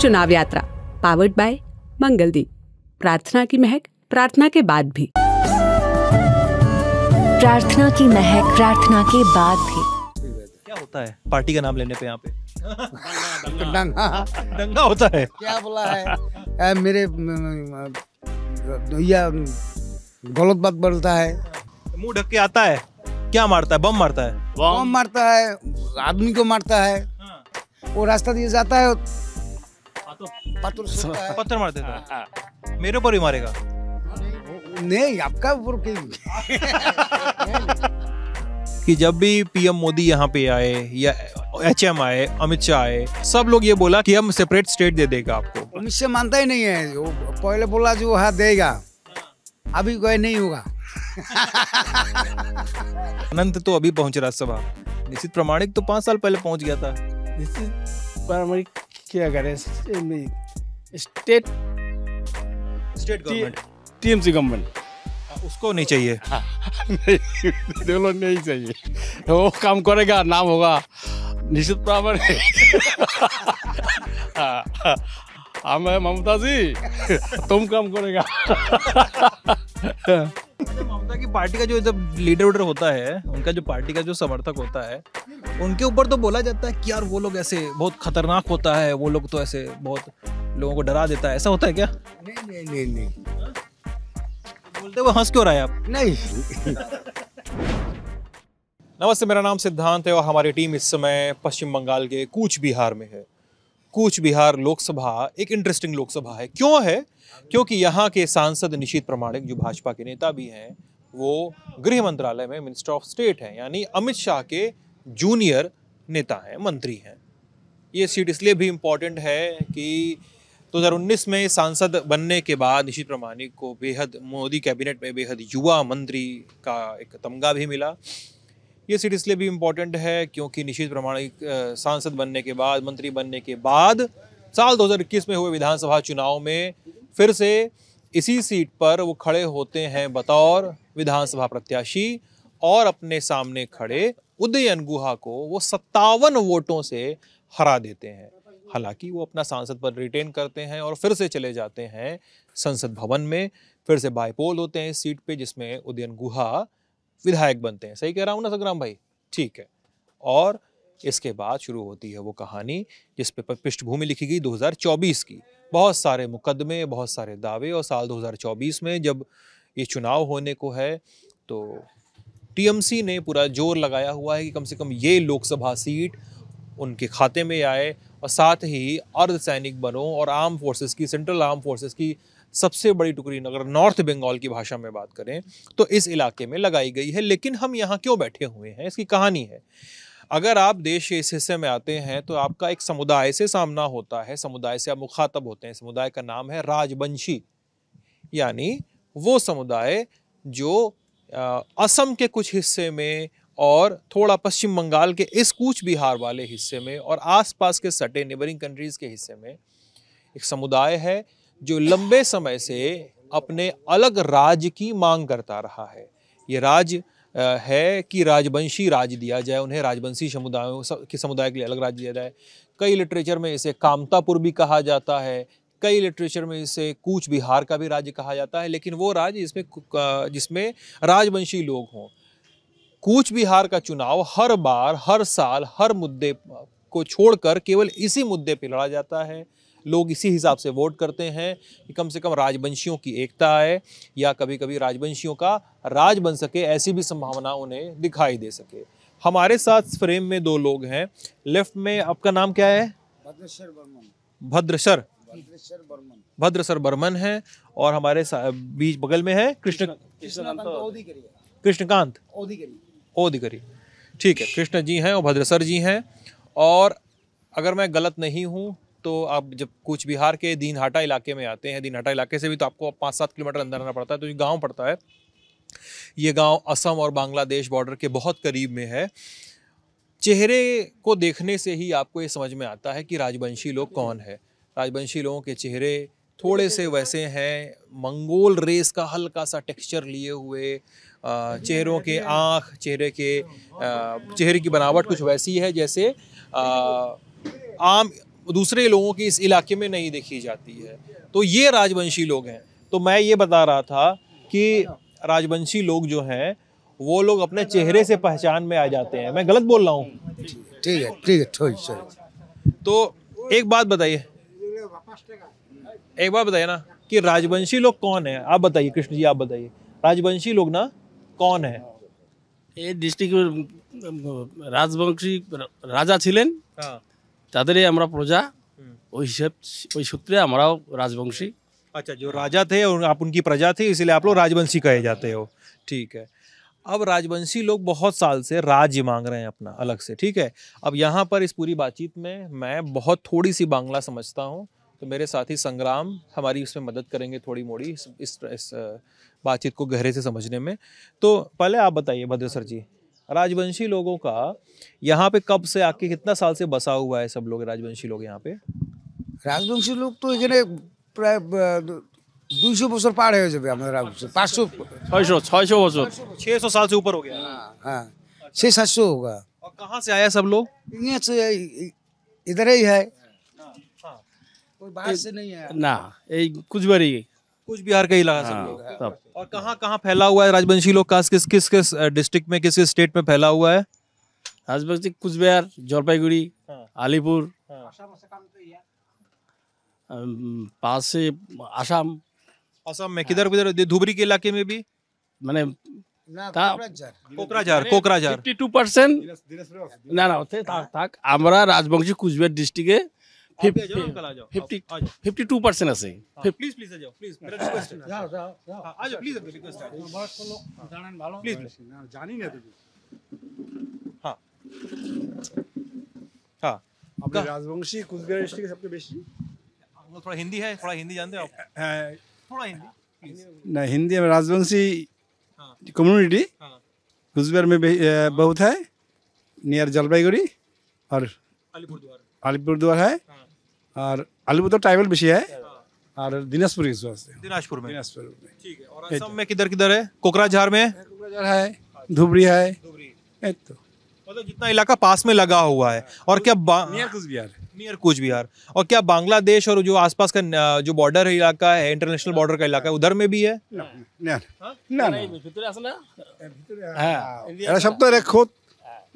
चुनाव यात्रा powered by Mangaldeep. प्रार्थना की महक प्रार्थना के बाद भी। प्रार्थना की महक प्रार्थना के बाद भी। क्या होता है पार्टी का नाम लेने पे यहाँ पे? दंगा दंगा होता है। क्या बोला है मेरे या गलत बात बोलता है। मुंह ढक के आता है, क्या मारता है? बम मारता है। बम मारता है, आदमी को मारता है। वो रास्ता दिए जाता है, पत्थर सुनता है। पत्थर मार देता है। मेरे ऊपर ही मारेगा? नहीं, आपका ऊपर कि जब भी पीएम मोदी यहाँ पे आए या एचएम आए, अमित शाह आए, सब लोग ये बोला कि हम सेपरेट स्टेट दे देगा आपको। अमित शाह मानता ही नहीं है। वो पहले बोला जो वहाँ देगा, अभी कोई नहीं होगा। अनंत तो अभी पहुंच राज्यसभा। निश्चित प्रामाणिक तो 5 साल पहले पहुंच गया था। निश्चित प्रामाणिक क्या करे? स्टेट गवर्नमेंट, टीएमसी गवर्नमेंट उसको नहीं चाहिए। नहीं चाहिए। वो काम करेगा, नाम होगा निश्चित प्रामाणिक। हम है ममता जी, तुम काम करेगा। ममता की पार्टी का जो जब लीडर होता है, उनका जो पार्टी का जो समर्थक होता है, उनके ऊपर तो बोला जाता है कि यार वो लोग ऐसे बहुत खतरनाक होता है, वो लोग तो ऐसे बहुत लोगों को डरा देता है। ऐसा होता है क्या? नहीं बोलते हुए हंस क्यों रहे आप? नहीं। नमस्ते, मेरा नाम सिद्धांत है और हमारी टीम इस समय पश्चिम बंगाल के कूच बिहार में है। कूच बिहार लोकसभा एक इंटरेस्टिंग लोकसभा है। क्यों है? क्योंकि यहाँ के सांसद निशीथ प्रामाणिक, जो भाजपा के नेता भी हैं, वो गृह मंत्रालय में मिनिस्टर ऑफ स्टेट हैं, यानी अमित शाह के जूनियर नेता हैं, मंत्री हैं। ये सीट इसलिए भी इम्पोर्टेंट है कि 2019 में सांसद बनने के बाद निशीथ प्रामाणिक को बेहद मोदी कैबिनेट में बेहद युवा मंत्री का एक तमगा भी मिला। ये सीट इसलिए भी इम्पोर्टेंट है क्योंकि निशीथ प्रामाणिक सांसद बनने के बाद, मंत्री बनने के बाद, साल 2021 में हुए विधानसभा चुनाव में फिर से इसी सीट पर वो खड़े होते हैं बतौर विधानसभा प्रत्याशी और अपने सामने खड़े उदयन गुहा को वो 57 वोटों से हरा देते हैं। हालांकि वो अपना सांसद पद रिटेन करते हैं और फिर से चले जाते हैं संसद भवन में, फिर से बाईपोल होते हैं इस सीट पे, जिसमें उदयन गुहा विधायक बनते हैं। सही कह रहा हूँ ना संग्राम भाई? ठीक है। और इसके बाद शुरू होती है वो कहानी जिस पे पृष्ठभूमि लिखी गई 2024 की। बहुत सारे मुकदमे, बहुत सारे दावे, और साल 2024 में जब ये चुनाव होने को है तो टीएमसी ने पूरा जोर लगाया हुआ है कि कम से कम ये लोकसभा सीट उनके खाते में आए, और साथ ही अर्धसैनिक बलों और आर्म फोर्सेस की, सेंट्रल आर्म फोर्सेस की सबसे बड़ी टुकड़ी अगर नॉर्थ बंगाल की भाषा में बात करें तो इस इलाके में लगाई गई है। लेकिन हम यहाँ क्यों बैठे हुए हैं, इसकी कहानी है। अगर आप देश के इस हिस्से में आते हैं तो आपका एक समुदाय से सामना होता है, समुदाय से आप मुखातब होते हैं। समुदाय का नाम है राजवंशी, यानी वो समुदाय जो असम के कुछ हिस्से में और थोड़ा पश्चिम बंगाल के इस कूच बिहार वाले हिस्से में और आसपास के सटे नेबरिंग कंट्रीज़ के हिस्से में एक समुदाय है जो लंबे समय से अपने अलग राज्य की मांग करता रहा है। ये राज्य है कि राजवंशी राज्य दिया जाए उन्हें, राजवंशी समुदाय के लिए अलग राज्य दिया जाए। कई लिटरेचर में इसे कामतापुर भी कहा जाता है, कई लिटरेचर में इसे कूच बिहार का भी राज्य कहा जाता है, लेकिन वो राज्य जिसमें राजवंशी लोग हों। कूच बिहार का चुनाव हर बार, हर साल, हर मुद्दे को छोड़कर केवल इसी मुद्दे पर लड़ा जाता है। लोग इसी हिसाब से वोट करते हैं कि कम से कम राजवंशियों की एकता आए या कभी कभी राजवंशियों का राज बन सके, ऐसी भी संभावना उन्हें दिखाई दे सके। हमारे साथ फ्रेम में 2 लोग हैं। लेफ्ट में आपका नाम क्या है? भद्रसर बर्मन है, और हमारे बीच बगल में है कृष्णकांत ओदिकरी। ठीक है, कृष्ण जी हैं और भद्रसर जी हैं। और अगर मैं गलत नहीं हूँ तो आप जब कूच बिहार के दीनहाटा इलाके में आते हैं, दीनहाटा इलाके से भी तो आपको 5-7 किलोमीटर अंदर आना पड़ता है, तो ये गांव पड़ता है। ये गांव असम और बांग्लादेश बॉर्डर के बहुत करीब में है। चेहरे को देखने से ही आपको ये समझ में आता है कि राजवंशी लोग कौन है। राजवंशी लोगों के चेहरे थोड़े से वैसे हैं, मंगोल रेस का हल्का सा टेक्सचर लिए हुए, चेहरों के आँख, चेहरे की बनावट कुछ वैसी है जैसे आम दूसरे लोगों की इस इलाके में नहीं देखी जाती है। तो ये राजवंशी लोग हैं। तो मैं ये बता रहा था कि राजवंशी लोग जो हैं वो लोग अपने चेहरे से पहचान में आ जाते हैं। मैं गलत बोल रहा हूँ? ठीक है ठीक। तो एक बात बताइए ना कि राजवंशी लोग कौन है? आप बताइए कृष्ण जी, आप बताइए राजवंशी लोग ना कौन है? এই ডিস্ট্রিক্টের রাজবংশী রাজা ছিলেন, हाँ। তাদেরই আমরা প্রজা, ওই সূত্রে আমরাও রাজবংশী। अच्छा, जो राजा थे और आप उनकी प्रजा थे इसलिए आप लोग राजवंशी कहे जाते हो। ठीक है। अब राजवंशी लोग बहुत साल से राज्य मांग रहे हैं अपना अलग से। ठीक है। अब यहाँ पर इस पूरी बातचीत में मैं बहुत थोड़ी सी बांग्ला समझता हूँ, तो मेरे साथी संग्राम हमारी इसमें मदद करेंगे थोड़ी मोड़ी इस बातचीत को गहरे से समझने में। तो पहले आप बताइए भद्र सर जी, राजवंशी लोगों का यहाँ पे कब से आके कितना साल से बसा हुआ है सब लोग राजवंशी लोग यहाँ पे? রাজবংশী লোক তো এখানে প্রায় 200 বছর পার হয়ে যাবে। আমাদের 500 600 বছর। 600 साल से ऊपर हो गया। हाँ 600-700 होगा। और कहाँ से आया सब लोग? यहाँ से इधर ही है, कोई बाहर से नहीं है। না, এই কুচবিহারি। कुछ बिहार का इलाका सब लोग। सब और कहाँ कहाँ फैला हुआ है राजवंशी लोग का? किस किस किस डिस्ट्रिक्ट में, किस किस स्टेट में फैला हुआ है? রাজবংশী কুচবিহার, জলপাইগুড়ি, हाँ। আলিপুর, हाँ। पास से आसाम, असम में किधर किधर? धुबरी के इलाके में भी? মানে না তা- कोकराझार कोकराझार 52% না না ওতে থাক আমরা রাজবংশী কুচবিহার ডিস্ট্রিক্টে आप भी आ जाओ, अंकल आ जाओ। 52% আছে। प्लीज प्लीज आ जाओ, प्लीज मेरा रिक्वेस्ट है। हाँ, आ जाओ प्लीज, रिक्वेस्ट है। प्लीज हाँ हाँ। अपने राजवंशी कुचबिहार डिस्ट्रिक्ट सबके बेशी थोड़ा हिंदी है, थोड़ा हिंदी जानते हो आप? है थोड़ा हिंदी प्लीज। ना हिंदी में राजवंशी हाँ। कम्युनिटी हाँ। कुचबिहार में बहुत है, नियर जलपाईगुड़ी और अलीपुरद्वार। अलीपुरद्वार है, और अलीपुर तो ट्राइबल बेशी है, और दिनाजपुर की वजह से दिनाजपुर में। दिनाजपुर में ठीक है। और असम में किधर किधर है? कोकराझार में, कोकराझार है, धुबरी है, तो मतलब जितना इलाका पास में लगा हुआ है। और क्या नियर कुचबिहार नियर कूच बिहार। और क्या बांग्लादेश और जो आसपास का जो बॉर्डर है इलाका है, इंटरनेशनल बॉर्डर का इलाका है, उधर में भी है? ना ना ना ना ভিতরে আছে না? এরা সব তো খুদ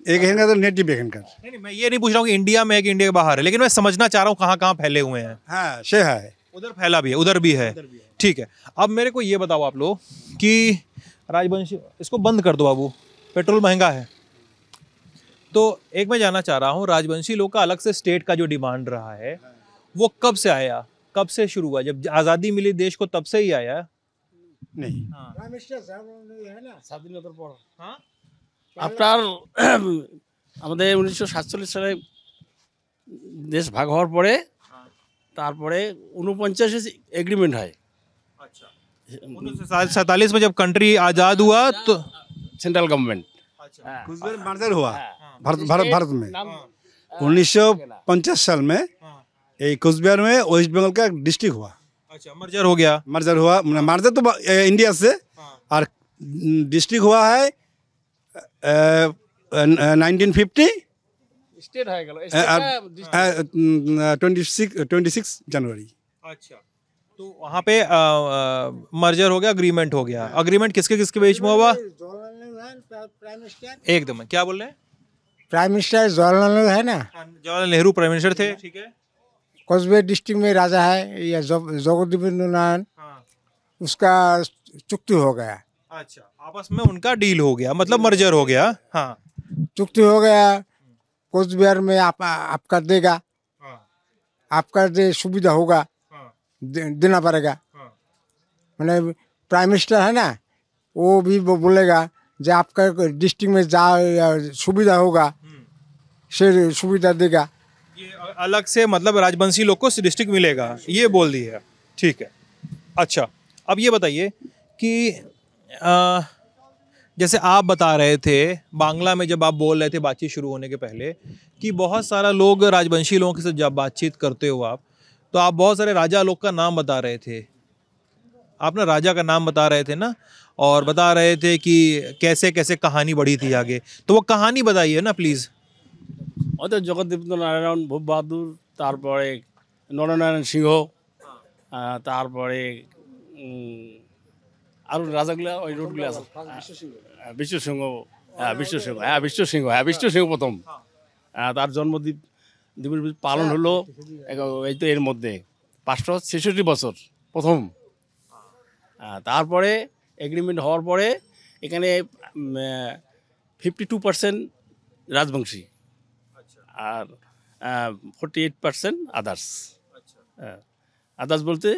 एक है तो नेटिव है इनका। नहीं नहीं, मैं ये नहीं पूछ रहा हूँ कि इंडिया में है कि इंडिया के बाहर है, लेकिन मैं समझना चाह रहा हूँ कहाँ कहाँ फैले हुए हैं। हाँ से है, उधर फैला भी है, उधर भी है। ठीक है। अब मेरे को ये बताओ आप लोग कि राजवंशी, इसको बंद कर दो बाबू, पेट्रोल महंगा है। तो एक मैं जानना चाह रहा हूँ, राजवंशी लोग का अलग से स्टेट का जो डिमांड रहा है वो कब से आया, कब से शुरू हुआ? जब आज़ादी मिली देश को तब से ही आया? नहीं স্বাধীনতার পর हाँ? আপনার আমাদের 1947 সালে দেশ ভাগ হওয়ার পরে তারপরে 49 এগ্রিমেন্ট হয়। अच्छा। 1947 में जब कंट्री आज़ाद हुआ तो সেন্ট্রাল গভর্নমেন্ট। अच्छा। कुचबिहार मर्जर हुआ भारत में 1950 साल में। ये कुचबिहार में वेस्ट बंगाल का डिस्ट्रिक्ट हुआ, अच्छा, मर्जर हो गया। मर्जर हुआ, मर्जर तो इंडिया से, और डिस्ट्रिक्ट हुआ है 1950 স্টেট হয়ে গেল। 26 जनवरी। अच्छा। तो वहाँ पे मर्जर हो गया, अग्रीमेंट हो गया। अग्रीमेंट किसके किसके बीच में हुआ? एकदम। क्या बोल रहे हैं? प्राइम मिनिस्टर जवाहरलाल नेहरू है ना, जवाहरलाल नेहरू प्राइम मिनिस्टर थे। ठीक है। कोचबिहार डिस्ट्रिक्ट में राजा है या जगदीपेंद्र नारायण, हाँ। उसका चुक्ति हो गया। अच्छा, आपस में उनका डील हो गया, मतलब मर्जर हो गया। हाँ। चुक्ति हो गया, कोचबिहार में आपका देगा, हाँ। आपका दे सुविधा होगा, हाँ। देना पड़ेगा। हाँ। मैंने प्राइम मिनिस्टर है ना, वो भी वो बोलेगा जो आपका डिस्ट्रिक्ट में जा सुविधा होगा, से सुविधा देगा। ये अलग से मतलब राजवंशी लोग को डिस्ट्रिक्ट मिलेगा, ये बोल दिया। ठीक है। अच्छा, अब ये बताइए कि जैसे आप बता रहे थे बांग्ला में, जब आप बोल रहे थे बातचीत शुरू होने के पहले कि बहुत सारा लोग राजवंशी लोगों के साथ जब बातचीत करते हो आप, तो आप बहुत सारे राजा लोग का नाम बता रहे थे। आप ना राजा का नाम बता रहे थे ना, और बता रहे थे कि कैसे कैसे कहानी बढ़ी थी आगे। तो वो कहानी बताइए ना प्लीज़। অত জগদীপ নারায়ণ, ভূপ বাহাদুর, তারপরে নরনারায়ণ সিংহ, তারপরে আরও রাজাগুলো ওই রোডগুলো আছে, বিশ্ব সিংহ, বিশ্ব সিংহ প্রথম। তার জন্মদ্বীপ দিবস পালন হলো এই তো এর মধ্যে 566 বছর প্রথম। তারপরে এগ্রিমেন্ট হওয়ার পরে এখানে 52% রাজবংশী আর 48% আদার্স। আদার্স বলতে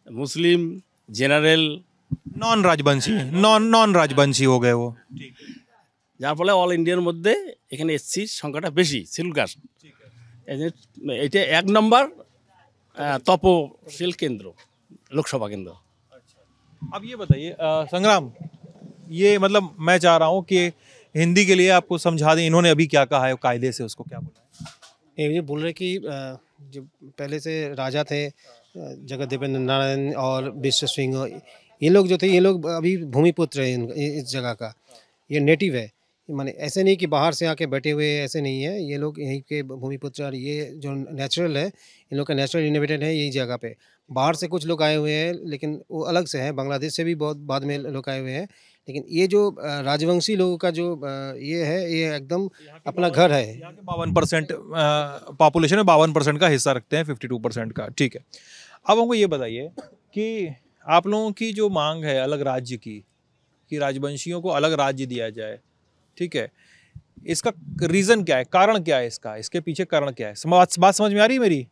Muslim, general, non Rajbanshi, non Rajbanshi हो गए वो। যার ফলে অল ইন্ডিয়ার মধ্যে এখানে এসসি সংখ্যাটা বেশি, শিডিউল কাস্ট। এটা 1 নম্বর তপশিল কেন্দ্র, লোকসভা কেন্দ্র। अब ये बताइए संग्राम, ये मतलब मैं चाह रहा हूँ कि हिंदी के लिए आपको समझा दें, इन्होंने अभी क्या कहा है कायदे से, उसको क्या बोला है? ये बोल रहे कि जो पहले से राजा थे जगदेवेंद्र नारायण और विश्व सिंह, ये लोग जो थे ये लोग अभी भूमिपुत्र हैं इस जगह का, ये नेटिव है। माने ऐसे नहीं कि बाहर से आके बैठे हुए, ऐसे नहीं है, ये लोग यहीं के भूमिपुत्र। और ये जो नेचुरल है, इन लोग का नेचुरल इनहेबिटेंट है यही जगह पे। बाहर से कुछ लोग आए हुए हैं लेकिन वो अलग से हैं, बांग्लादेश से भी बहुत बाद में लोग आए हुए हैं। लेकिन ये जो राजवंशी लोगों का जो ये है, ये एकदम अपना घर है। यहाँ के 52% पॉपुलेशन में 52% का हिस्सा रखते हैं, 52% का। ठीक है, अब हमको ये बताइए कि आप लोगों की जो मांग है अलग राज्य की, कि राजवंशियों को अलग राज्य दिया जाए, ठीक है, इसका रीज़न क्या है, कारण क्या है इसका, इसके पीछे कारण क्या है? बात समझ में आ रही है मेरी?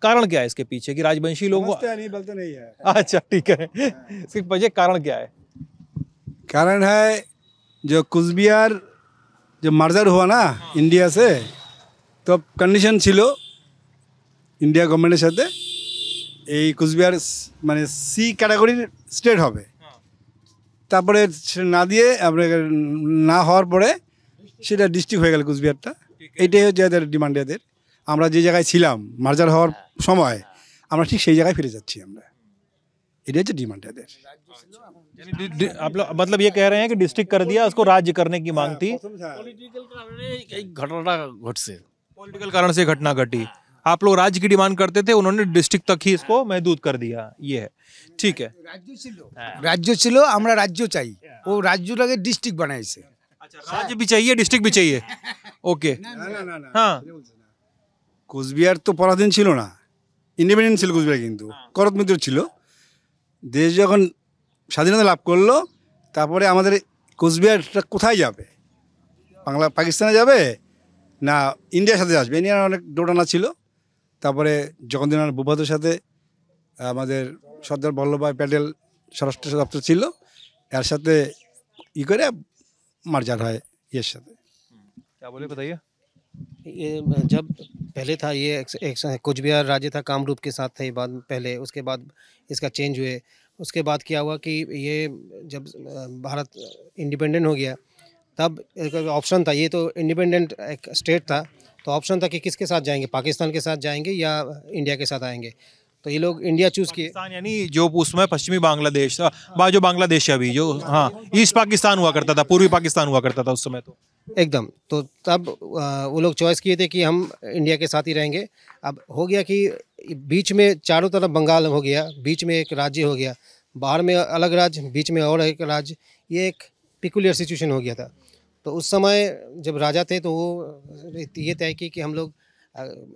कारण क्या है इसके पीछे कि राजवंशी लोगों को नहीं बोलते नहीं है। अच्छा ठीक है, इसके पीछे कारण क्या है? कारण है जो कुचबिहार जो मर्जर हुआ ना इंडिया से, तो कंडीशन छिलो इंडिया गवर्नमेंटेर साथे এই কুচবিহার মানে সি ক্যাটাগরির স্টেট হবে। তারপরে সেটা না দিয়ে আপনার না হওয়ার পরে সেটা ডিস্ট্রিক্ট হয়ে গেল কুচবিহারটা। এইটাই হচ্ছে এদের ডিমান্ড। এদের আমরা যে জায়গায় ছিলাম মার্জার হওয়ার সময়, আমরা ঠিক সেই জায়গায় ফিরে যাচ্ছি আমরা। এটাই হচ্ছে ডিমান্ড এদের। आप लोग मतलब ये कह रहे हैं कि डिस्ट्रिक्ट कर दिया, उसको राज्य करने की मांग थी। পলিটিক্যাল কারণে এই ঘটনাটা ঘটছে। पॉलिटिकल कारण से घटना घटी, आप लोग राज्य की डिमांड करते थे, उन्होंने डिस्ट्रिक्ट तक ही इसको महदूद कर दिया। ये है, ठीक है। রাজ্য ছিল, আমরা রাজ্য চাই, ও রাজ্যটাকে ডিস্ট্রিক্ট বানাইছে। अच्छा, राज्य भी चाहिए, डिस्ट्रिक्ट भी चाहिए। ओके, हाँ, কুচবিহার তো পরাধীন ছিল না, ইন্ডিপেন্ডেন্ট ছিল কুচবিহার, কিন্তু করত মিত্র ছিল। দেশ যখন স্বাধীনতা লাভ করলো, তারপরে আমাদের কুচবিহারটা কোথায় যাবে? বাংলা পাকিস্তানে যাবে না ইন্ডিয়ার সাথে আসবে? এ নিয়ে অনেক দোটানা ছিল। তারপরে জগন্নাথ ভূপতির সাথে আমাদের সর্দার বল্লভভাই প্যাটেল স্বরাষ্ট্র দপ্তর ছিল, এর সাথে ই করে মার্জার হয় এর সাথে। क्या बोले बताइए? ये जब पहले था ये एक कुछ बिहार राज्य था, कामरूप के साथ था ये बाद पहले, उसके बाद इसका चेंज हुए। उसके बाद क्या हुआ कि ये जब भारत इंडिपेंडेंट हो गया, तब एक ऑप्शन था, ये तो इंडिपेंडेंट एक स्टेट था, तो ऑप्शन था कि किसके साथ जाएंगे, पाकिस्तान के साथ जाएंगे या इंडिया के साथ आएंगे। तो ये लोग इंडिया चूज़ किए। पाकिस्तान यानी जो उसमें पश्चिमी बांग्लादेश था, जो बांग्लादेश है अभी, जो हाँ ईस्ट पाकिस्तान हुआ करता था, पूर्वी पाकिस्तान हुआ करता था उस समय। तो एकदम, तो तब वो लोग चॉइस किए थे कि हम इंडिया के साथ ही रहेंगे। अब हो गया कि बीच में चारों तरफ बंगाल हो गया, बीच में एक राज्य हो गया, बाहर में अलग राज्य, बीच में और एक राज्य, ये एक पिकुलियर सिचुएशन हो गया था। तो उस समय जब राजा थे तो वो ये तय की कि हम लोग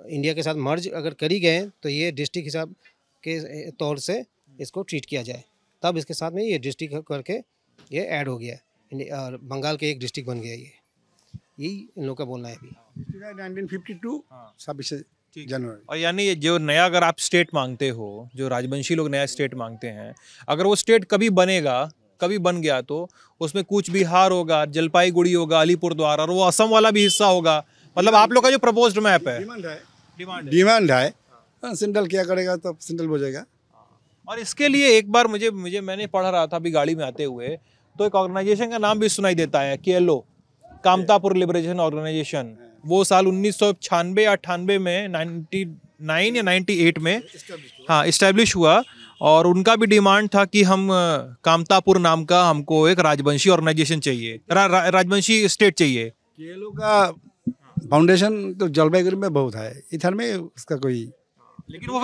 इंडिया के साथ मर्ज अगर कर ही गए तो ये डिस्ट्रिक्ट हिसाब के तौर से इसको ट्रीट किया जाए। तब इसके साथ में ये डिस्ट्रिक्ट करके ये ऐड हो गया और बंगाल के एक डिस्ट्रिक्ट बन गया। यही इन लोगों का बोलना है अभी। 1952 26 जनवरी। और यानी ये जो नया अगर आप स्टेट मांगते हो, जो राजवंशी लोग नया स्टेट मांगते हैं, अगर वो स्टेट कभी बनेगा, कभी बन गया, तो उसमें कूच बिहार होगा, जलपाईगुड़ी होगा, अलीपुरद्वार, और वो असम वाला भी हिस्सा होगा। मतलब आप लोग का जो प्रपोज्ड मैप है, डिमांड है, सेंट्रल क्या करेगा तो सेंट्रल हो जाएगा। और इसके लिए एक बार मुझे मैंने पढ़ रहा था अभी गाड़ी में आते हुए, तो एक ऑर्गेनाइजेशन का नाम भी सुनाई देता है, KLO, कामतापुर लिबरेशन ऑर्गेनाइजेशन। वो साल 1996 या 98 में 99 या 98 में हाँ इस्टेब्लिश हुआ, और उनका भी डिमांड था कि हम कामतापुर नाम का हमको एक राजवंशी ऑर्गेनाइजेशन चाहिए, राजवंशी स्टेट चाहिए। केलो का फाउंडेशन तो जलपाईगुड़ी में बहुत है, इधर में उसका कोई लेकिन वो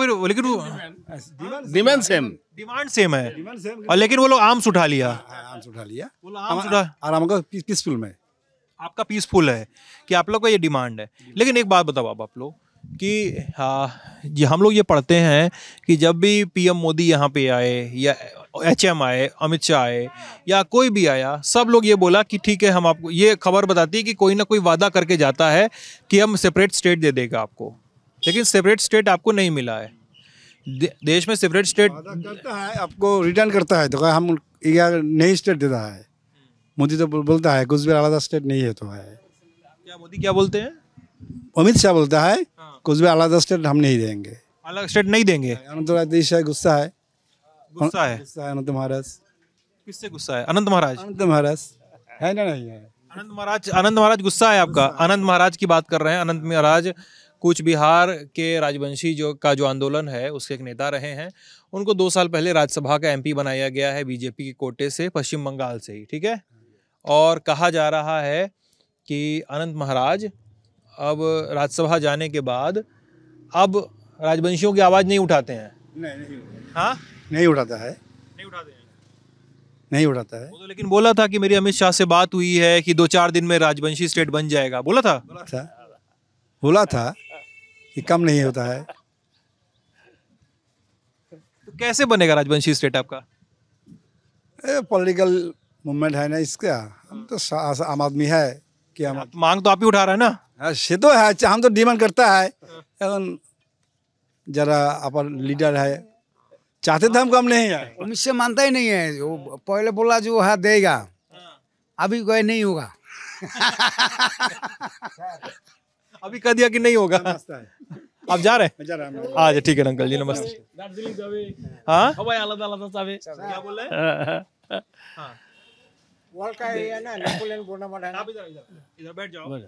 डिमांड सेम। डिमांड सेम है और लेकिन वो लोग आर्म्स उठा लिया। आराम से उठा लिया, वो लोग आर्म्स उठा, आराम का पीसफुल में। आपका पीसफुल है कि आप लोग का ये डिमांड है। लेकिन एक बात बताओ आप लोग कि ये हम लोग ये पढ़ते हैं कि जब भी पीएम मोदी यहाँ पे आए या एचएम आए, अमित शाह आए या कोई भी आया, सब लोग ये बोला कि ठीक है, हम आपको ये खबर बताती है कि कोई ना कोई वादा करके जाता है कि हम सेपरेट स्टेट दे देगा आपको, लेकिन सेपरेट स्टेट आपको नहीं मिला है। देश में सेपरेट स्टेट करता है, आपको रिटर्न करता है, तो हम नई स्टेट देता है। मोदी तो बोलता है कुछ भी आलादा स्टेट नहीं है, तो है क्या मोदी क्या बोलते हैं? अमित शाह बोलता है कुछ भी आलादा स्टेट हम नहीं देंगे, अलग स्टेट नहीं देंगे। अनंत है, गुस्सा है, गुस्सा है। गुस्सा है अनंत महाराज। किससे गुस्सा है? अनंत महाराज। अनंत महाराज है ना, नहीं है? अनंत महाराज गुस्सा है आपका। अनंत महाराज की बात कर रहे हैं। अनंत महाराज कूच बिहार के राजवंशी जो आंदोलन है उसके एक नेता रहे हैं। उनको 2 साल पहले राज्यसभा का एमपी बनाया गया है बीजेपी के कोटे से, पश्चिम बंगाल से ही, ठीक है। और कहा जा रहा है कि अनंत महाराज अब राज्यसभा जाने के बाद अब राजवंशियों की आवाज़ नहीं उठाते हैं। नहीं हाँ, नहीं उठाता है, नहीं उठाते हैं, नहीं उठाता है। वो तो लेकिन बोला था कि मेरी अमित शाह से बात हुई है कि 2-4 दिन में राजवंशी स्टेट बन जाएगा, बोला था कि कम नहीं होता है। तो कैसे बनेगा राजवंशी स्टेट आपका? पॉलिटिकल मूवमेंट है ना इसका, हम तो आम आदमी है कि हम मांग तो आप ही उठा रहे हैं ना। हाँ, से तो है, हम तो डिमांड करता है। जरा अपन लीडर है, चाहते थे हम कम नहीं है। अमित शाह मानता ही नहीं है, वो पहले बोला जो है देगा, अभी कोई नहीं होगा। अभी कह दिया कि नहीं होगा। आप जा रहे हैं? आज ठीक है अंकल जी, नमस्ते। हाँ, क्या बोल रहे हैं? वर्ल्ड का एरिया ना, नेपोलियन बोनापार्ट है ना। आप इधर बैठ जाओ।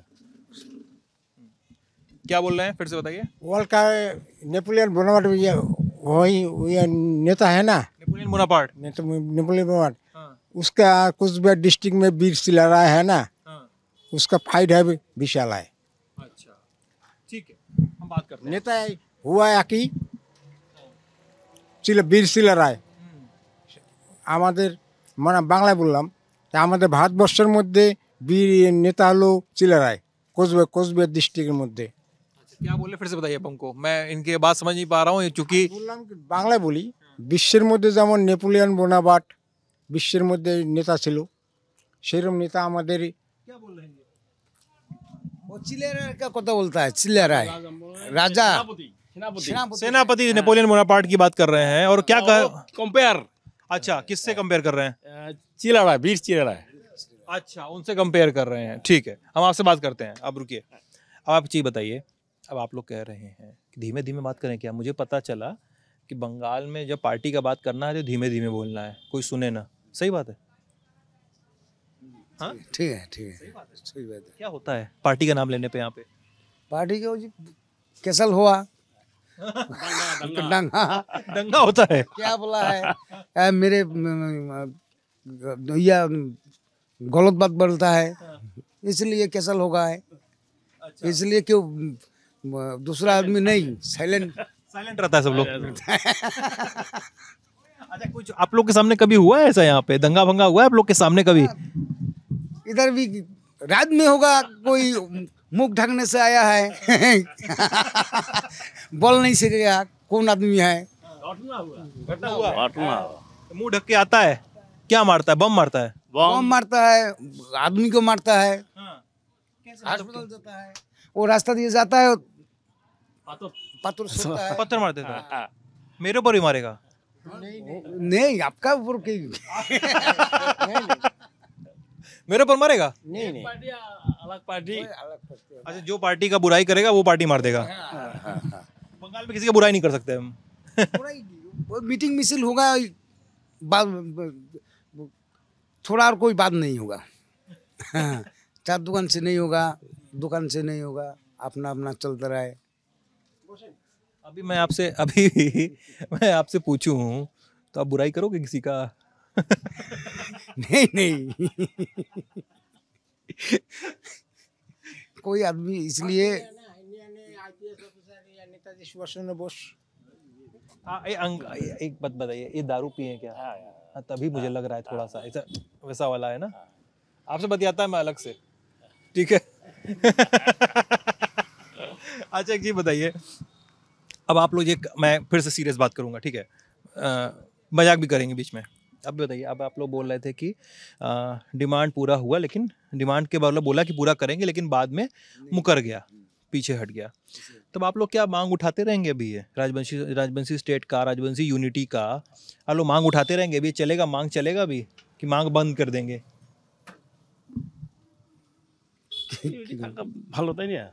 क्या बोल रहे हैं, फिर से बताइए। वर्ल्ड का नेपोलियन बोनापार्ट वही नेता है ना, नेपोलियन बोनापार्ट। नेपोलियन बोनापार्ट, उसका कुछ भी डिस्ट्रिक्ट में वीर शिलारा है ना, उसका फाइट है विशाल है। अच्छा, ठीक है, हम बात करते हैं। नेता हुआ है कि বীর শিলারায় আমাদের মানে বাংলায় বললাম, তা আমাদের ভারতবর্ষের মধ্যে বীর নেতা হলো চিলারায়, কোচবিহার ডিস্ট্রিক্টের মধ্যে। क्या बोले, फिर से बताइए हमको, मैं इनके बात समझ नहीं पा रहा हूँ चूंकि বললাম কি বাংলায় বলি, বিশ্বের মধ্যে যেমন নেপোলিয়ন বোনাপার্ট বিশ্বের মধ্যে নেতা ছিল, সেরকম নেতা আমাদের। क्या बोल रहे हैं? वो चिल्लाराय का কথা बोलता है, चिल्लाराय राजा सेनापति नेपोलियन बोनापार्ट की बात कर रहे हैं। और क्या कंपेयर। अच्छा, किससे कंपेयर कर रहे हैं? चिल्लाराय, वीर चिल्लाराय। अच्छा, उनसे कंपेयर कर रहे हैं, ठीक है, हम आपसे बात करते हैं। अब रुकिए, अब आप चीज़ बताइए। अब आप लोग कह रहे हैं कि धीमे धीमे बात करें क्या? मुझे पता चला कि बंगाल में जब पार्टी का बात करना है तो धीमे धीमे बोलना है, कोई सुने ना। सही बात है? हाँ, ठीक है, सही बात है। क्या होता है पार्टी का नाम लेने पे यहाँ पे? पार्टी का जी कैसल हुआ, दंगा होता है। क्या बोला है, मेरे या गलत बात बोलता है, इसलिए कैसल होगा है। इसलिए क्यों दूसरा आदमी नहीं, साइलेंट रहता है सब लोग। अच्छा, कुछ आप लोग के सामने कभी हुआ है ऐसा, यहाँ पे दंगा भंगा हुआ है आप लोग के सामने कभी? इधर भी रात में होगा, कोई मुख ढकने से आया है, बोल नहीं सकेगा कौन आदमी है। मुंह ढक के आता है, क्या मारता है? बम मारता है? बम मारता है, आदमी को मारता है, हॉस्पिटल जाता है, वो रास्ता दिए जाता है, पत्थर छोड़ता है। पत्थर मार देता है? मेरे ऊपर ही मारेगा? नहीं, आपका ऊपर मेरे ऊपर मारेगा? नहीं, अलग पार्टी। अच्छा, जो पार्टी का बुराई करेगा वो पार्टी मार देगा। बंगाल में किसी का बुराई नहीं कर सकते हम। मीटिंग मिसिल होगा, थोड़ा और कोई बात नहीं होगा। चार दुकान से नहीं होगा, दुकान से नहीं होगा, अपना अपना चलता रहे। अभी मैं आपसे पूछूं तो आप बुराई करोगे किसी का? नहीं कोई आदमी इसलिए नेताजी सुभाष चंद्र बोस। एक बात बताइए, ये दारू पिए क्या? हाँ, तभी मुझे लग रहा है थोड़ा सा ऐसा वैसा वाला है ना। आपसे बतियाता है मैं अलग से, ठीक है। अच्छा एक चीज बताइए, अब आप लोग मैं फिर से सीरियस बात करूंगा, ठीक है, मजाक भी करेंगे बीच में। अब बताइए, अब आप लोग बोल रहे थे कि डिमांड पूरा हुआ, लेकिन डिमांड के बाद बोला कि पूरा करेंगे, लेकिन बाद में मुकर गया, पीछे हट गया। तब आप लोग क्या मांग उठाते रहेंगे अभी? ये राजवंशी स्टेट का, राजवंशी यूनिटी का आप लोग मांग उठाते रहेंगे अभी? चलेगा, मांग चलेगा अभी कि मांग बंद कर देंगे? ভালো তাই না?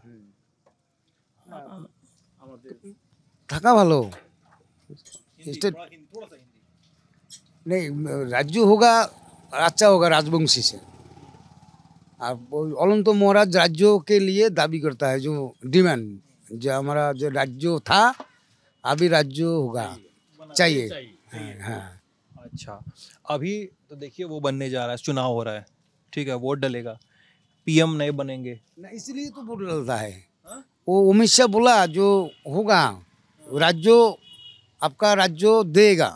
থাকা ভালো स्टेट नहीं, राज्य होगा अच्छा होगा राजवंशी से। अब अनंत महाराज राज्यों के लिए दावी करता है, जो डिमांड, जो हमारा जो राज्य था अभी राज्य होगा चाहिए। हाँ। अच्छा, अभी तो देखिए वो बनने जा रहा है, चुनाव हो रहा है, ठीक है, वोट डलेगा, पीएम नए बनेंगे ना, इसलिए तो वोट डलता है। वो अमित शाह बोला जो होगा राज्य, आपका राज्य देगा,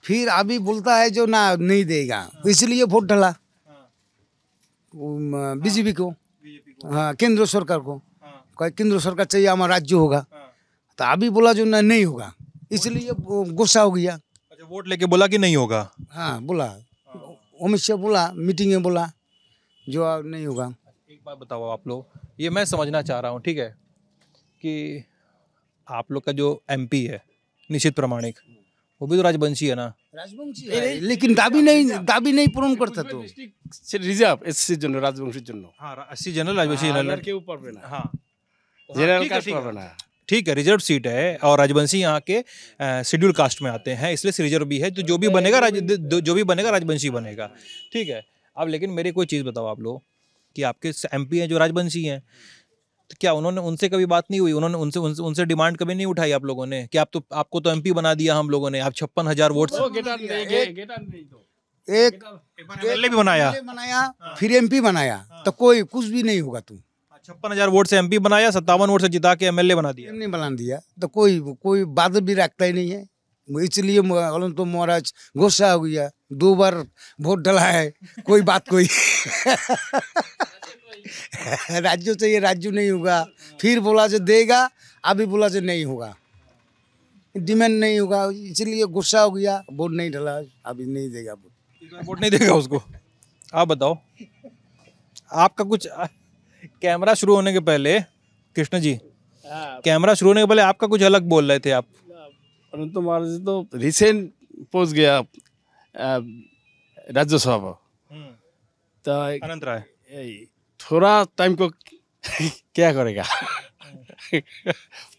फिर अभी बोलता है जो ना नहीं देगा, इसलिए वोट डाला बीजेपी को। हाँ, केंद्र सरकार को, केंद्र सरकार चाहिए हमारा राज्य होगा, तो अभी बोला जो ना नहीं होगा, इसलिए गुस्सा हो गया। अच्छा, वोट लेके बोला कि नहीं होगा? हाँ बोला, अमित शाह बोला, मीटिंग में बोला जो नहीं होगा। एक बात बताओ आप लोग, ये मैं समझना चाह रहा हूँ, ठीक है, कि आप लोग का जो एमपी है निशित प्रामाणिक, वो भी तो राजवंशी है ना? राजवंशी है, लेकिन दाबी नहीं पूर्ण करता। तो রিজার্ভ এসসির জন্য, রাজবংশীর জন্য। हाँ, 80 जनरल राजवंशी जनरल কেউ পারবে না। हाँ, জেনারেল কাস্ট পারবে না। ठीक है, रिजर्व सीट है और राजवंशी यहाँ के शेड्यूल कास्ट में आते हैं, इसलिए रिजर्व भी है, तो जो भी बनेगा राजवंशी बनेगा, ठीक है। अब लेकिन मेरी कोई चीज़ बताओ आप लोग कि आपके एमपी हैं जो राजवंशी हैं, तो क्या उन्होंने, उनसे कभी बात नहीं हुई? उन्होंने उनसे डिमांड कभी नहीं उठाई आप लोगों ने कि आपको तो एमपी बना दिया हम लोगों ने, आप 56,000 वोट से एक एमएलए भी बनाया, फिर एमपी बनाया, तो कोई कुछ भी नहीं होगा। तू 56,000 वोट से एमपी बनाया, 57 वोट से जिता के एमएलए बना दिया, नहीं बना दिया, तो कोई बात भी रखता ही नहीं है। इसलिए अनंत महाराज गुस्सा हो गया, 2 बार वोट डला है, कोई बात कोई राज्य चाहिए, राज्य नहीं होगा, फिर बोला जो देगा, अभी बोला जो नहीं होगा, डिमांड नहीं होगा, इसलिए गुस्सा हो गया, वोट नहीं डला, अभी नहीं देगा वोट नहीं देगा उसको। आप बताओ, आपका कुछ कैमरा शुरू होने के पहले, कृष्ण जी, कैमरा शुरू होने के पहले आपका कुछ अलग बोल रहे थे आप। अनंत महाराज तो रिसेंट पहुंच गया राज्यसभा, तो अनंत राय थोड़ा टाइम को क्या करेगा?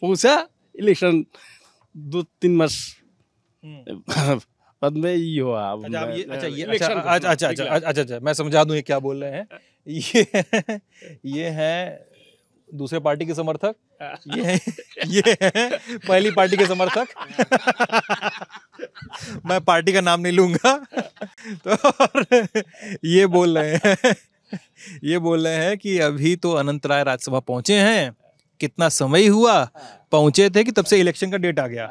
पूछा इलेक्शन 2-3 मास बाद में ही हुआ। अच्छा, मैं समझा दूं ये क्या बोल रहे हैं। ये है दूसरे पार्टी के समर्थक, ये है पहली पार्टी के समर्थक। मैं पार्टी का नाम नहीं लूंगा। तो ये बोल रहे हैं कि अभी तो अनंत राय राज्यसभा पहुंचे हैं, कितना समय हुआ पहुंचे थे कि तब से इलेक्शन का डेट आ गया।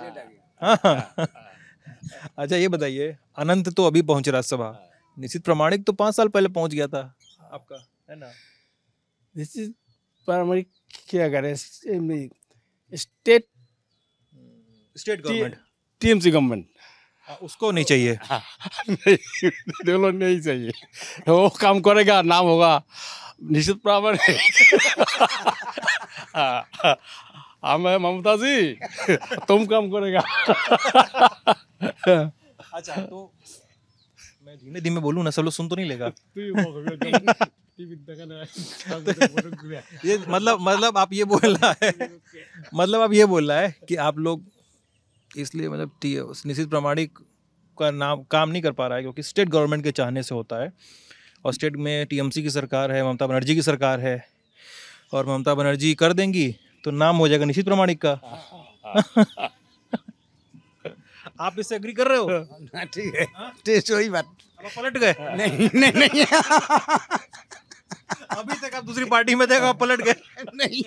अच्छा ये बताइए, अनंत तो अभी पहुंचे राज्यसभा, निशित प्रामाणिक तो 5 साल पहले पहुंच गया था आपका, है ना? निशित प्रामाणिक क्या करे, स्टेट गवर्नमेंट, टीएमसी गवर्नमेंट, उसको नहीं चाहिए। नहीं चाहिए, वो काम करेगा, नाम होगा निशित प्रामाणिक। हम है ममता जी, तुम काम करेगा। अच्छा, तो मैं धीमे धीमे बोलूँ ना, सब लोग सुन तो नहीं लेगा? ये मतलब आप ये बोल रहा है कि आप लोग इसलिए मतलब निशित प्रामाणिक का नाम काम नहीं कर पा रहा है क्योंकि स्टेट गवर्नमेंट के चाहने से होता है, और स्टेट में टीएमसी की सरकार है, ममता बनर्जी की सरकार है, और ममता बनर्जी कर देंगी तो नाम हो जाएगा निशित प्रामाणिक का। आप इससे एग्री कर रहे हो? ठीक है, टेस्ट वही बात। अब पलट गए? नहीं अभी तक आप दूसरी पार्टी में थे, आप पलट गए? नहीं,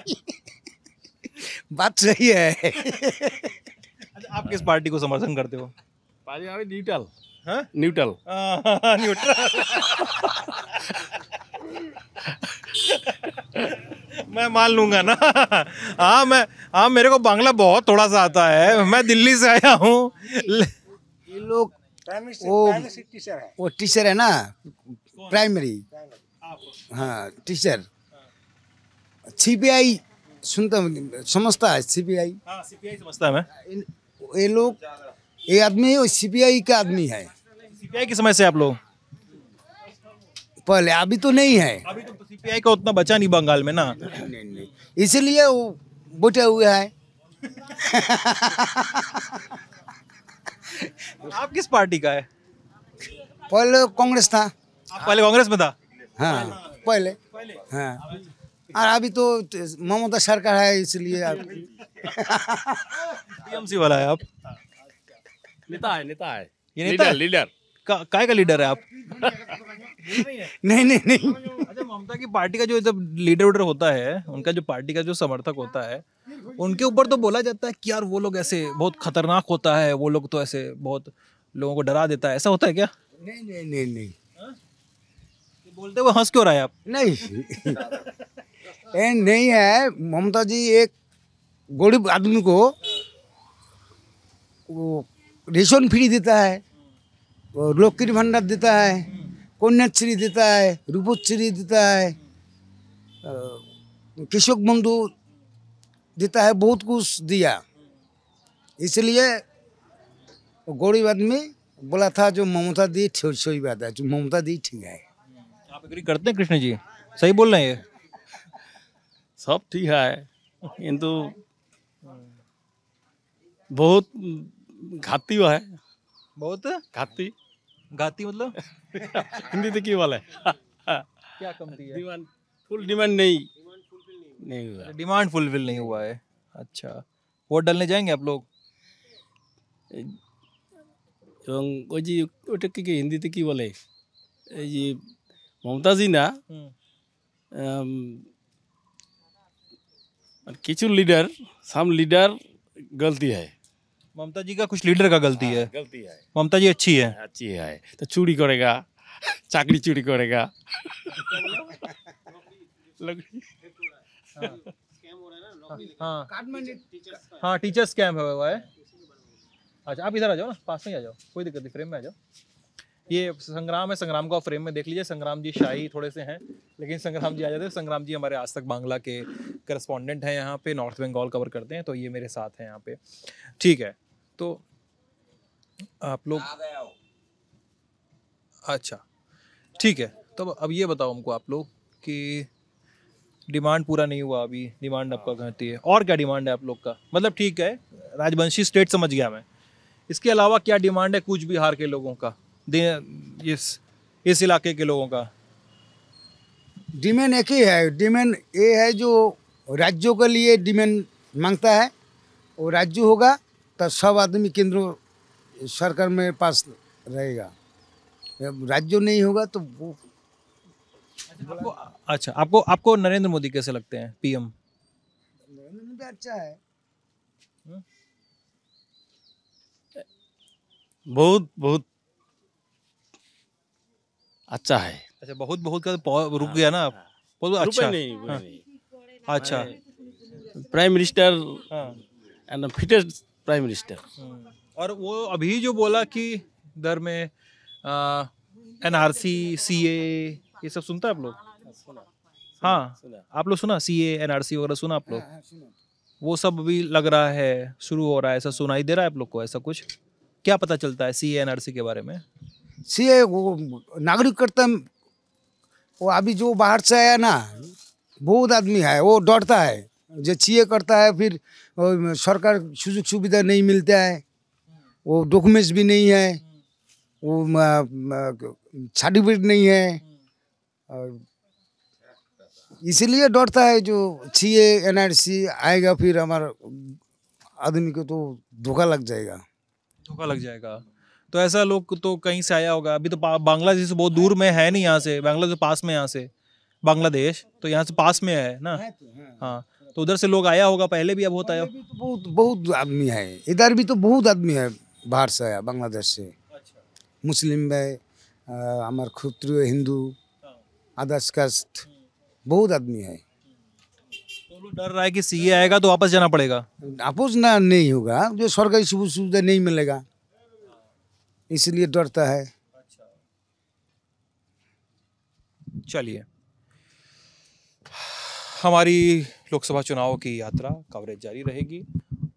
बात सही है। अच्छा, आप किस पार्टी को समर्थन करते हो? पार्टी अभी न्यूट्रल। हाँ? न्यूट्रल। न्यूट्रल। मैं मान लूंगा ना। हाँ, मेरे को बांग्ला बहुत थोड़ा सा आता है, मैं दिल्ली से आया हूँ। ये लोग वो टीचर है ना, प्राइमरी। हाँ, टीचर। सीपीआई समझता है, सीपीआई। हाँ, सीपीआई समझता है मैं। ये लोग, ये आदमी सीपीआई का आदमी है। सीपीआई की समझ से आप लोग? पहले, अभी तो नहीं है। अभी तो सीपीआई का उतना बचा नहीं बंगाल में ना। नहीं, इसीलिए वो बैठे हुए हैं। आप किस पार्टी का है? पहले कांग्रेस था। आप पहले कांग्रेस में था? हाँ, पहले। हाँ, और अभी तो ममता सरकार है, इसलिए टीएमसी वाला है आप? नेता है। ये नेता है? लीडर। काय का लीडर है आप? नहीं। अच्छा, ममता की पार्टी का जो जब लीडर होता है, उनका जो पार्टी का जो समर्थक होता है, उनके ऊपर तो बोला जाता है कि यार वो लोग ऐसे बहुत खतरनाक होता है, वो लोग तो ऐसे बहुत लोगों को डरा देता है, ऐसा होता है क्या? नहीं। बोलते हुए हंस क्यों रहा है आप? नहीं, ये नहीं है। ममता जी एक गरीब आदमी को वो रेशन फ्री देता है, लक्ष्मी भंडार देता है, कन्याश्री देता है, रूपश्री देता है, कृषक बंधु देता है, बहुत कुछ दिया। इसलिए गरीब आदमी बोला था जो ममता दी सही बात है, जो ममता दी ठीक है। आप एग्री करते हैं कृष्ण जी? सही बोल रहे हैं ये? सब ठीक है, किंतु बहुत घाती है। बहुत घाती मतलब? हिंदी तो क्यों वाला है? क्या कमती है? डिमांड, फुल डिमांड नहीं हुआ। डिमांड फुलफिल नहीं हुआ है। अच्छा, वोट डालने जाएंगे आप लोग? এবং ওই যে ওটাকে কি হিন্দিতে কি বলে, এই যে মমতাজি না, কিছু লিডার, সাম লিডার गलती है। ममता जी का कुछ लीडर का गलती है। ममता जी अच्छी है तो चोरी करेगा, चाकरी चोरी करेगा। हाँ, टीचर स्कैम हुआ है। अच्छा, आप इधर आ जाओ ना, पास में आ जाओ, कोई दिक्कत नहीं, फ्रेम में आ जाओ। ये संग्राम है, संग्राम को फ्रेम में देख लीजिए। संग्राम जी शाही थोड़े से हैं, लेकिन संग्राम जी आ जाते हैं। संग्राम जी हमारे आज तक बांग्ला के करस्पॉन्डेंट हैं, यहाँ पे नॉर्थ बंगाल कवर करते हैं, तो ये मेरे साथ हैं यहाँ पे। ठीक है, तो आप लोग, अच्छा ठीक है, तो अब ये बताओ हमको आप लोग कि डिमांड पूरा नहीं हुआ अभी, डिमांड आपका कहती है, और क्या डिमांड है आप लोग का? मतलब ठीक है, राजवंशी स्टेट समझ गया मैं, इसके अलावा क्या डिमांड है कूच बिहार के लोगों का, इस इलाके के लोगों का? डिमांड एक ही है। डिमांड ये है जो राज्यों के लिए डिमांड मांगता है, वो राज्य होगा तो सब आदमी केंद्र सरकार में पास रहेगा। राज्य नहीं होगा तो वो अच्छा, आपको नरेंद्र मोदी कैसे लगते हैं पीएम? नरेंद्र मोदी अच्छा है, बहुत अच्छा है। अच्छा, बहुत का रुक गया ना आप? बहुत अच्छा नहीं, हाँ। अच्छा, prime minister and fittest prime minister. और वो अभी जो बोला कि दर में एनआरसी, सीए, ये सब सुनता है आप लोग? हाँ, आप लोग सुना? सीए, एनआरसी वगैरह सुना आप लोग? वो सब अभी लग रहा है शुरू हो रहा है, ऐसा सुनाई दे रहा है आप लोग को? ऐसा कुछ क्या पता चलता है सीए, एनआरसी के बारे में? सीए वो नागरिक कर्तव्य, वो अभी जो बाहर से आया ना, बहुत आदमी है वो डरता है, जो सीए करता है फिर सरकार सुযোগ सुविधा नहीं मिलता है, वो डॉक्यूमेंट्स भी नहीं है, वो सर्टिफिकेट नहीं है, इसलिए डरता है जो सीए एनआरसी आएगा फिर हमारा आदमी को तो धोखा लग जाएगा। तो ऐसा लोग तो कहीं से आया होगा, अभी तो बांग्लादेश से बहुत दूर में है नहीं, यहाँ से बांग्लादेश पास में, यहाँ से बांग्लादेश तो यहाँ से पास में है ना। हाँ, तो उधर से लोग आया होगा पहले भी, अब होता है। तो बहुत बहुत आदमी है इधर भी, तो बहुत आदमी है बाहर से आया, बांग्लादेश से। मुस्लिम है, हमारे क्षत्रिय, हिंदू, अदर्स कास्ट, बहुत आदमी है। तो लोग डर रहा है कि सीए आएगा तो वापस जाना पड़ेगा। अपोज ना नहीं होगा, जो सरकारी सुविधा नहीं मिलेगा, इसलिए डरता है। चलिए, हमारी लोकसभा चुनाव की यात्रा कवरेज जारी रहेगी,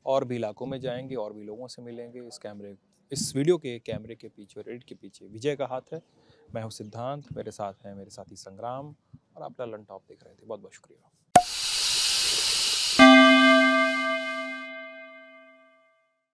और भी इलाकों में जाएंगे और भी लोगों से मिलेंगे। इस वीडियो के कैमरे के पीछे और एडिट के पीछे विजय का हाथ है। मैं हूं सिद्धांत, मेरे साथ हैं मेरे साथी संग्राम, और आप ललन टॉप देख रहे थे। बहुत बहुत शुक्रिया।